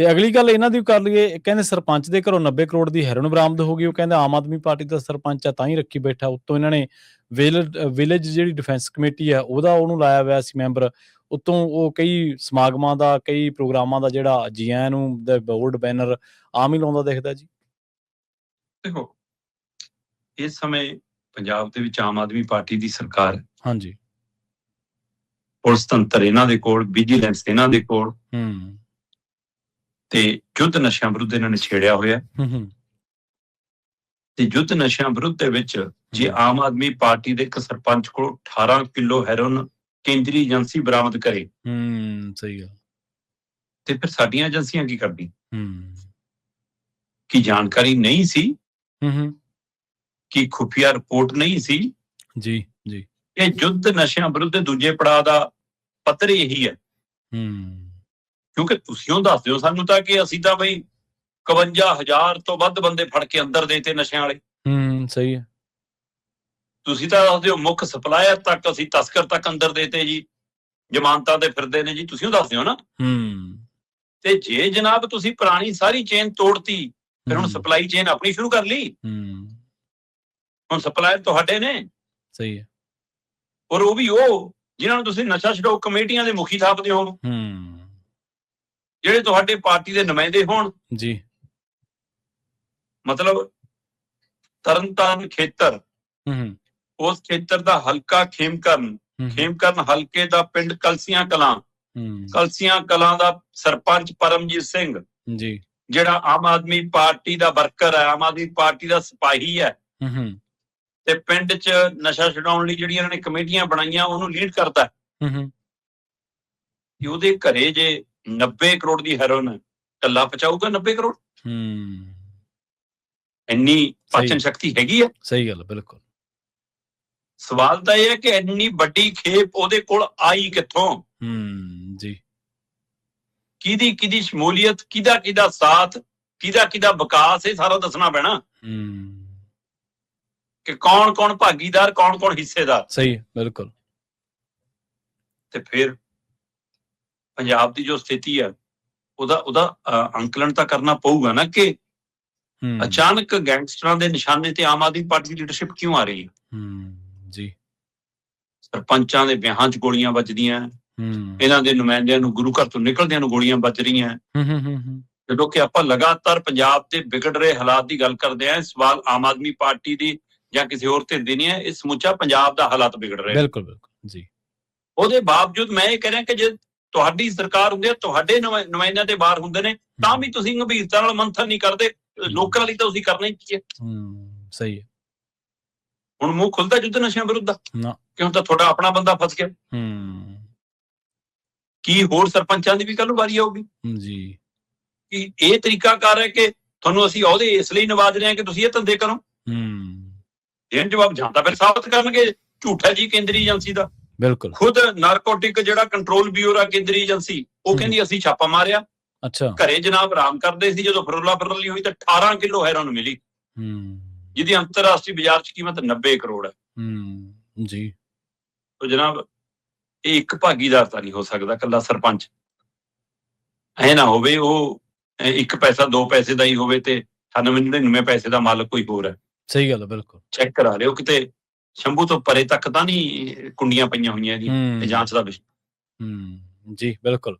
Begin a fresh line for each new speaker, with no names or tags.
ਤੇ ਅਗਲੀ ਗੱਲ ਇਹਨਾਂ ਦੀ ਕਰ ਲਈਏ, ਕਹਿੰਦੇ ਸਰਪੰਚ ਦੇ ਘਰੋਂ 90 ਕਰੋੜ ਦੀ ਹੈਰੋਇਨ ਬਰਾਮਦ ਹੋ ਗਈ। ਉਹ ਕਹਿੰਦੇ ਆਮ ਆਦਮੀ ਪਾਰਟੀ ਦਾ ਸਰਪੰਚ ਆ ਤਾਂ ਹੀ ਰੱਖੀ ਬੈਠਾ। ਉੱਤੋਂ ਇਹਨਾਂ ਨੇ ਵਿਲੇਜ ਜਿਹੜੀ ਡਿਫੈਂਸ ਕਮੇਟੀ ਹੈ ਉਹਦਾ ਉਹਨੂੰ ਲਾਇਆ ਹੋਇਆ ਸੀ ਮੈਂਬਰ। ਉੱਤੋਂ ਉਹ ਕਈ ਸਮਾਗਮਾਂ ਦਾ, ਕਈ ਪ੍ਰੋਗਰਾਮਾਂ ਦਾ ਜਿਹੜਾ ਜੀ ਆਇਆਂ ਨੂੰ ਦਾ ਬੋਰਡ ਬੈਨਰ ਆਮ ਹੀ ਲਾਉਂਦਾ ਦਿਖਦਾ ਜੀ।
ਦੇਖੋ, ਇਸ ਸਮੇਂ ਪੰਜਾਬ ਦੇ ਵਿੱਚ ਆਮ ਆਦਮੀ ਪਾਰਟੀ ਦੀ ਸਰਕਾਰ ਹੈ।
ਹਾਂਜੀ।
ਪੁਲਿਸ ਤੰਤਰ ਇਹਨਾਂ ਦੇ ਕੋਲ, ਵਿਜੀਲੈਂਸ ਇਹਨਾਂ ਦੇ ਕੋਲ, ਤੇ ਯੁੱਧ ਨਸ਼ਿਆਂ ਵਿਰੁੱਧ ਇਹਨਾਂ ਨੇ ਛੇੜਿਆ ਹੋਇਆ। ਤੇ ਯੁੱਧ ਨਸ਼ਿਆਂ ਵਿਰੁੱਧ ਦੇ ਵਿੱਚ ਜੇ ਆਮ ਆਦਮੀ ਪਾਰਟੀ ਦੇ ਇੱਕ ਸਰਪੰਚ ਕੋਲ 18 ਕਿਲੋ ਹੈਰੋਇਨ ਕੇਂਦਰੀ ਏਜੰਸੀ ਬਰਾਮਦ ਕਰੇ,
ਸਹੀ ਗੱਲ,
ਤੇ ਫਿਰ ਸਾਡੀਆਂ ਏਜੰਸੀਆਂ ਕੀ ਕਰਦੀ? ਕੀ ਜਾਣਕਾਰੀ ਨਹੀਂ ਸੀ? ਕੀ ਖੁਫੀਆ ਰਿਪੋਰਟ ਨਹੀਂ ਸੀ?
ਜੀ ਜੀ।
ਇਹ ਯੁੱਧ ਨਸ਼ਿਆਂ ਵਿਰੁੱਧ ਦੂਜੇ ਪੜਾਅ ਦਾ ਪੱਧਰ ਇਹੀ ਹੈ। ਕਿਉਂਕਿ ਤੁਸੀਂ ਉਹ ਦੱਸ ਦਿਓ ਸਾਨੂੰ ਤਾਂ ਕਿ ਅਸੀਂ ਤਾਂ ਬਈ 51,000 ਤੋਂ ਵੱਧ ਬੰਦੇ ਫੜ ਕੇ ਅੰਦਰ ਦੇਤੇ ਨਸ਼ਿਆਂ ਵਾਲੇ।
ਸਹੀ ਹੈ।
ਤੁਸੀਂ ਤਾਂ ਦੱਸ ਦਿਓ ਮੁੱਖ ਸਪਲਾਇਰ ਤੱਕ, ਅਸੀਂ ਤਸਕਰ ਤੱਕ ਅੰਦਰ ਦੇਤੇ ਜੀ, ਜ਼ਮਾਨਤਾਂ ਤੇ ਫਿਰਦੇ ਨੇ ਜੀ, ਤੁਸੀਂ ਉਹ ਦੱਸ ਦਿਓ ਨਾ। ਤੇ ਜੇ ਜਨਾਬ ਤੁਸੀਂ ਪੁਰਾਣੀ ਸਾਰੀ ਚੇਨ ਤੋੜਤੀ, ਫਿਰ ਹੁਣ ਸਪਲਾਈ ਚੇਨ ਆਪਣੀ ਸ਼ੁਰੂ ਕਰ ਲਈ। ਹੁਣ ਸਪਲਾਇਰ ਤੁਹਾਡੇ ਨੇ।
ਸਹੀ ਹੈ।
ਔਰ ਉਹ ਵੀ ਉਹ ਜਿਨ੍ਹਾਂ ਨੂੰ ਤੁਸੀਂ ਨਸ਼ਾ ਛਡਾਊ ਕਮੇਟੀਆਂ ਦੇ ਮੁਖੀ ਥਾਪਦੇ ਹੋ, ਜਿਹੜੇ ਤੁਹਾਡੇ ਪਾਰਟੀ ਦੇ ਨੁਮਾਇੰਦੇ ਹੋਣ
ਜੀ।
ਮਤਲਬ ਤਰਨਤਾਰਨ ਖੇਤਰ, ਉਸ ਖੇਤਰ ਦਾ ਹਲਕਾ ਖੇਮਕਰਨ ਹਲਕੇ ਦਾ ਪਿੰਡ ਕਲਸੀਆਂ ਕਲਾਂ ਦਾ ਸਰਪੰਚ ਪਰਮਜੀਤ ਸਿੰਘ
ਜੀ,
ਜਿਹੜਾ ਆਮ ਆਦਮੀ ਪਾਰਟੀ ਦਾ ਵਰਕਰ ਹੈ, ਆਮ ਆਦਮੀ ਪਾਰਟੀ ਦਾ ਸਿਪਾਹੀ ਹੈ, ਤੇ ਪਿੰਡ 'ਚ ਨਸ਼ਾ ਛਡਾਉਣ ਲਈ ਜਿਹੜੀਆਂ ਇਹਨਾਂ ਨੇ ਕਮੇਟੀਆਂ ਬਣਾਈਆਂ ਉਹਨੂੰ ਲੀਡ ਕਰਦਾ। ਉਹਦੇ ਘਰੇ ਜੇ 90 ਕਰੋੜ ਦੀ ਹੈਰੋਇਨ ਕੱਲਾ ਪਹੁੰਚਾਊਗਾ 90 ਕਰੋੜ। ਇੰਨੀ ਪਾਚਨ ਸ਼ਕਤੀ ਹੈਗੀ ਆ।
ਸਹੀ ਗੱਲ, ਬਿਲਕੁਲ।
ਸਵਾਲ ਤਾਂ ਇਹ ਹੈ ਕਿ ਇੰਨੀ ਵੱਡੀ ਖੇਪ ਉਹਦੇ ਕੋਲ ਆਈ ਕਿੱਥੋਂ?
ਜੀ।
ਕਿਹਦੀ ਸ਼ਮੂਲੀਅਤ, ਕਿਹਦਾ ਸਾਥ, ਕਿਹਦਾ ਵਿਕਾਸ, ਇਹ ਸਾਰਾ ਦੱਸਣਾ ਪੈਣਾ ਕਿ ਕੌਣ ਭਾਗੀਦਾਰ, ਕੌਣ ਹਿੱਸੇਦਾਰ।
ਸਹੀ, ਬਿਲਕੁਲ।
ਤੇ ਫਿਰ ਪੰਜਾਬ ਦੀ ਜੋ ਸਥਿਤੀ ਹੈ ਉਹਦਾ ਅੰਕਲਨ ਤਾਂ ਕਰਨਾ ਪਊਗਾ ਨਾ ਕਿ ਅਚਾਨਕ ਗੈਂਗਸਟਰਾਂ ਦੇ ਨਿਸ਼ਾਨੇ ਤੇ ਆਮ ਆਦਮੀ ਪਾਰਟੀ ਦੀ ਲੀਡਰਸ਼ਿਪ ਕਿਉਂ ਆ ਰਹੀ ਹੈ?
ਜੀ।
ਸਰਪੰਚਾਂ ਦੇ ਵਿਆਹਾਂ 'ਚ ਗੋਲੀਆਂ ਵੱਜਦੀਆਂ, ਇਹਨਾਂ ਦੇ ਨੁਮਾਇੰਦਿਆਂ ਨੂੰ ਗੁਰੂ ਘਰ ਤੋਂ ਨਿਕਲਦਿਆਂ ਨੂੰ ਗੋਲੀਆਂ ਵੱਜ ਰਹੀਆਂ। ਜਦੋਂ ਕਿ ਆਪਾਂ ਲਗਾਤਾਰ ਪੰਜਾਬ ਦੇ ਵਿਗੜ ਰਹੇ ਹਾਲਾਤ ਦੀ ਗੱਲ ਕਰਦੇ ਹਾਂ, ਸਵਾਲ ਆਮ ਆਦਮੀ ਪਾਰਟੀ ਦੀ ਜਾਂ ਕਿਸੇ ਹੋਰ ਧਿਰ ਦੀ ਨਹੀਂ ਹੈ, ਇਹ ਸਮੁੱਚਾ ਪੰਜਾਬ ਦਾ ਹਾਲਾਤ ਵਿਗੜ ਰਿਹਾ।
ਬਿਲਕੁਲ ਜੀ।
ਉਹਦੇ ਬਾਵਜੂਦ ਮੈਂ ਇਹ ਕਹਿ ਰਿਹਾ ਕਿ ਜੇ ਤੁਹਾਡੀ ਸਰਕਾਰ ਹੁੰਦੀ ਹੈ, ਤੁਹਾਡੇ ਨੁਮਾਇੰਦਿਆਂ ਦੇ ਬਾਹਰ ਹੁੰਦੇ ਨੇ, ਤਾਂ ਵੀ ਤੁਸੀਂ ਗੰਭੀਰਤਾ ਨਾਲ ਮੰਥਨ ਨਹੀਂ ਕਰਦੇ। ਲੋਕਾਂ ਲਈ ਤਾਂ ਤੁਸੀਂ ਕਰਨਾ ਹੀ ਕੀ ਹੈ?
ਸਹੀ ਹੈ।
ਹੁਣ ਮੂੰਹ ਖੁੱਲਦਾ ਯੁੱਧ ਨਸ਼ਿਆਂ ਵਿਰੁੱਧ ਦਾ? ਕਿਉਂ? ਤਾਂ ਤੁਹਾਡਾ ਆਪਣਾ ਬੰਦਾ ਫਸ ਗਿਆ। ਕੀ ਹੋਰ ਸਰਪੰਚਾਂ ਦੀ ਵੀ ਕੱਲ ਨੂੰ ਵਾਰੀ ਆਊਗੀ
ਜੀ?
ਕਿ ਇਹ ਤਰੀਕਾਕਾਰ ਹੈ ਕਿ ਤੁਹਾਨੂੰ ਅਸੀਂ ਅਹੁਦੇ ਇਸ ਲਈ ਨਵਾਜ ਰਹੇ ਹਾਂ ਕਿ ਤੁਸੀਂ ਇਹ ਧੰਦੇ ਕਰੋ? ਦੇਣ ਜਵਾਬ ਜਾਂ ਤਾਂ ਫਿਰ ਸਾਬਤ ਕਰਨਗੇ ਝੂਠਾ ਜੀ ਕੇਂਦਰੀ ਏਜੰਸੀ ਦਾ।
ਬਿਲਕੁਲ।
ਖੁਦ ਨਾਰਕੋਟਿਕ ਜਿਹੜਾ ਕੰਟਰੋਲ ਬਿਊਰੋ ਆ ਕੇਂਦਰੀ ਏਜੰਸੀ, ਉਹ ਕਹਿੰਦੀ ਅਸੀਂ ਛਾਪਾ ਮਾਰਿਆ। ਅੱਛਾ। ਘਰੇ ਜਨਾਬ ਆਰਾਮ ਕਰਦੇ ਸੀ, ਜਦੋਂ ਫਰੋਲੀ ਹੋਈ ਤਾਂ 18 ਕਿਲੋ ਹੈਰੋਇਨ ਮਿਲੀ, ਜਿਹਦੀ ਅੰਤਰਰਾਸ਼ਟਰੀ ਬਾਜ਼ਾਰ 'ਚ ਕੀਮਤ 90 ਕਰੋੜ ਹੈ।
ਜੀ।
ਤਾਂ ਜਨਾਬ ਇਹ ਇੱਕ ਭਾਗੀਦਾਰ ਤਾਂ ਨਹੀਂ ਹੋ ਸਕਦਾ, ਇਕੱਲਾ ਸਰਪੰਚ। ਐ ਨਾ ਹੋਵੇ ਉਹ ਇੱਕ ਪੈਸਾ 2 ਪੈਸੇ ਦਾ ਹੀ ਹੋਵੇ ਤੇ 99 ਪੈਸੇ ਦਾ ਮਾਲਕ ਕੋਈ ਹੋਰ ਹੈ।
ਸਹੀ ਗੱਲ ਹੈ, ਬਿਲਕੁਲ।
ਚੈੱਕ ਕਰਾ ਲਿਓ ਕਿਤੇ ਸ਼ੰਭੂ ਤੋਂ ਪਰੇ ਤੱਕ ਤਾਂ ਨਹੀਂ ਕੁੰਡੀਆਂ ਪਈਆਂ ਹੋਈਆਂ ਜੀ ਜਾਂਚ ਦਾ ਵਿਸ਼ਾ।
ਜੀ, ਬਿਲਕੁਲ।